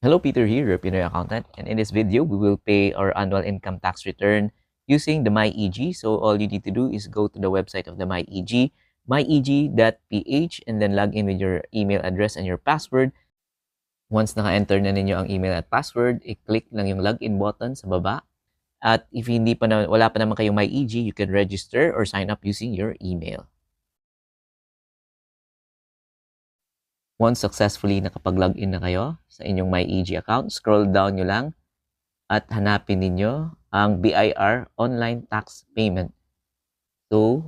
Hello, Peter here, your Pinoy accountant, and in this video, we will pay our annual income tax return using the MyEG. So all you need to do is go to the website of the MyEG, myeg.ph, and then log in with your email address and your password. Once naka-enter na ninyo ang email at password, i-click lang yung login button sa baba. At if wala pa naman kayong MyEG, you can register or sign up using your email. Once successfully nakapag-login na kayo sa inyong MyEG account, scroll down nyo lang at hanapin ninyo ang BIR Online Tax Payment. So,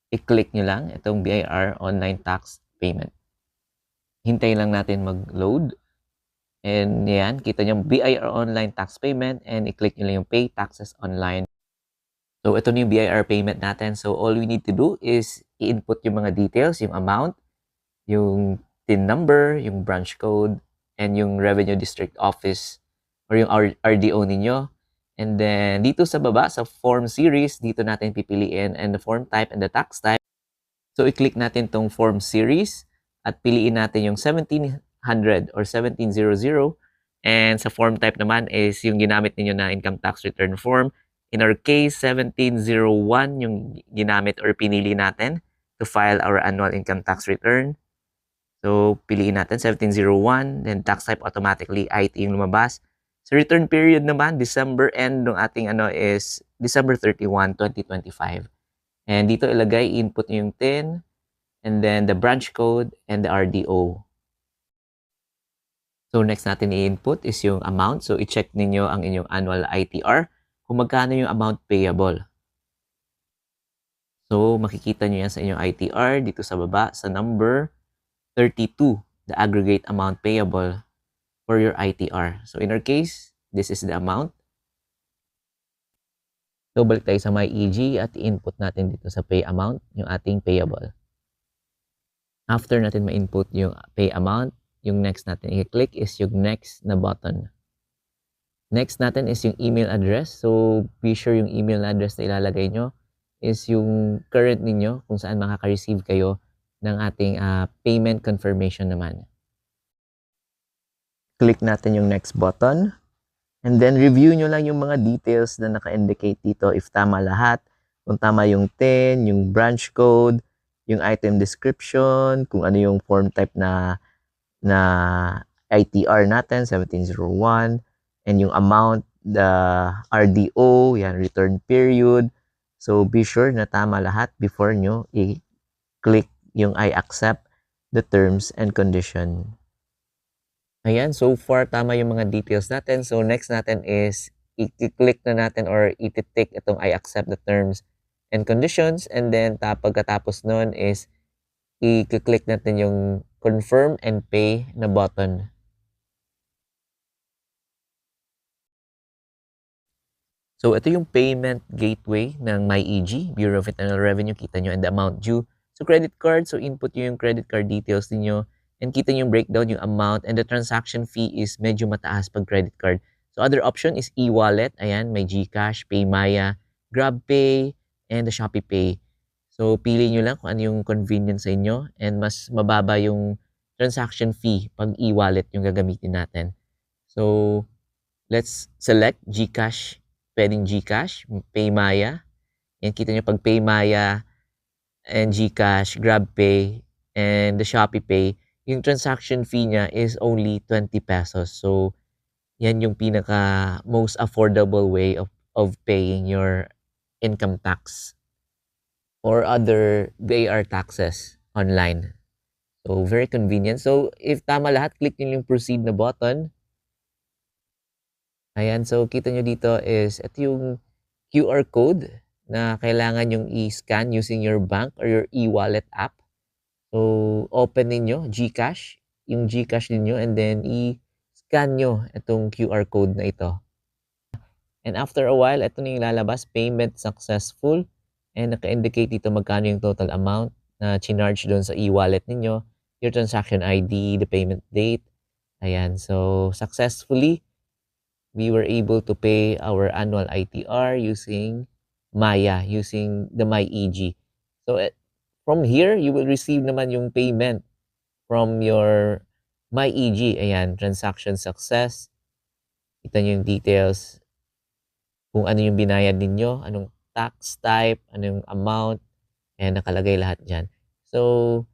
i-click nyo lang itong BIR Online Tax Payment. Hintayin lang natin mag-load. And yan, kita nyo BIR Online Tax Payment and i-click nyo lang yung Pay Taxes Online. So, ito na yung BIR payment natin. So, all we need to do is i-input yung mga details, yung amount, yung TIN number, yung branch code, and yung Revenue District Office or yung RDO ninyo. And then, dito sa baba, sa form series, dito natin pipiliin and the form type and the tax type. So, i-click natin tong form series at piliin natin yung 1700 or 1700. And sa form type naman is yung ginamit ninyo na income tax return form. In our case, 1701 yung ginamit or pinili natin to file our annual income tax return. So, piliin natin 1701, then tax type automatically IT yung lumabas. Sa return period naman, December end ng ating is December 31, 2025. And dito ilagay, input yung TIN, and then the branch code and the RDO. So, next natin i-input is yung amount. So, i-check ninyo ang inyong annual ITR kung magkano yung amount payable. So, makikita nyo yan sa inyong ITR dito sa baba sa number 32, the aggregate amount payable for your ITR. So in our case, this is the amount. So balik tayo sa MyEG at i-input natin dito sa pay amount yung ating payable. After natin ma-input yung pay amount, yung next natin i-click is yung next na button. Next natin is yung email address. So be sure yung email address na ilalagay nyo is yung current ninyo kung saan makaka-receive kayo ng ating payment confirmation naman. Click natin yung next button. And then review nyo lang yung mga details na naka-indicate dito if tama lahat. Kung tama yung TIN, yung branch code, yung item description, kung ano yung form type na ITR natin, 1701, and yung amount, the RDO, yan, return period. So be sure na tama lahat before nyo i-click yung I accept the terms and condition. Ayan, so far tama yung mga details natin. So next natin is i-click na natin or i-tick itong I accept the terms and conditions. And then pagkatapos nun is i-click natin yung confirm and pay na button. So ito yung payment gateway ng MyEG, Bureau of Internal Revenue. Kita nyo and the amount due. So credit card, so input nyo yung credit card details niyo and kita nyo yung breakdown, yung amount, and the transaction fee is medyo mataas pag credit card. So other option is e-wallet. Ayan, may GCash, PayMaya, GrabPay, and the ShopeePay. So pili nyo lang kung ano yung convenience sa inyo and mas mababa yung transaction fee pag e-wallet yung gagamitin natin. So let's select GCash. Pwedeng GCash, PayMaya. Yan, kita nyo pag PayMaya and GCash, GrabPay, and the ShopeePay, yung transaction fee niya is only 20 pesos. So, yan yung pinaka most affordable way of paying your income tax or other BAR taxes online. So, very convenient. So, if tama lahat, click nyo yung proceed na button. Ayan, so kita nyo dito is ito yung QR code na kailangan yung i-scan using your bank or your e-wallet app. So, open ninyo GCash, yung GCash ninyo, and then i-scan nyo itong QR code na ito. And after a while, ito na yung lalabas, payment successful. And naka-indicate dito magkano yung total amount na chinarge doon sa e-wallet ninyo, your transaction ID, the payment date. Ayan, so successfully, we were able to pay our annual ITR using Maya, using the MyEG. So from here, you will receive naman yung payment from your MyEG, ayan, transaction success. Kita nyo yung details, kung ano yung binayad ninyo, anong tax type, anong amount, ayan, nakalagay lahat dyan. So,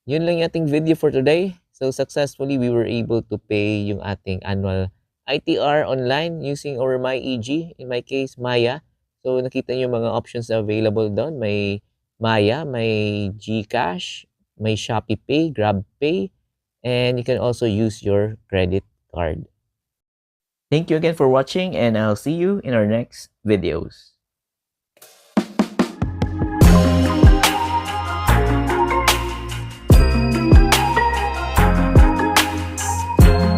yun lang yung ating video for today. So, successfully, we were able to pay yung ating annual ITR online using our MyEG, in my case, Maya. So, nakita nyo yung mga options na available doon. May Maya, may GCash, may Shopee Pay, GrabPay, and you can also use your credit card. Thank you again for watching, and I'll see you in our next videos.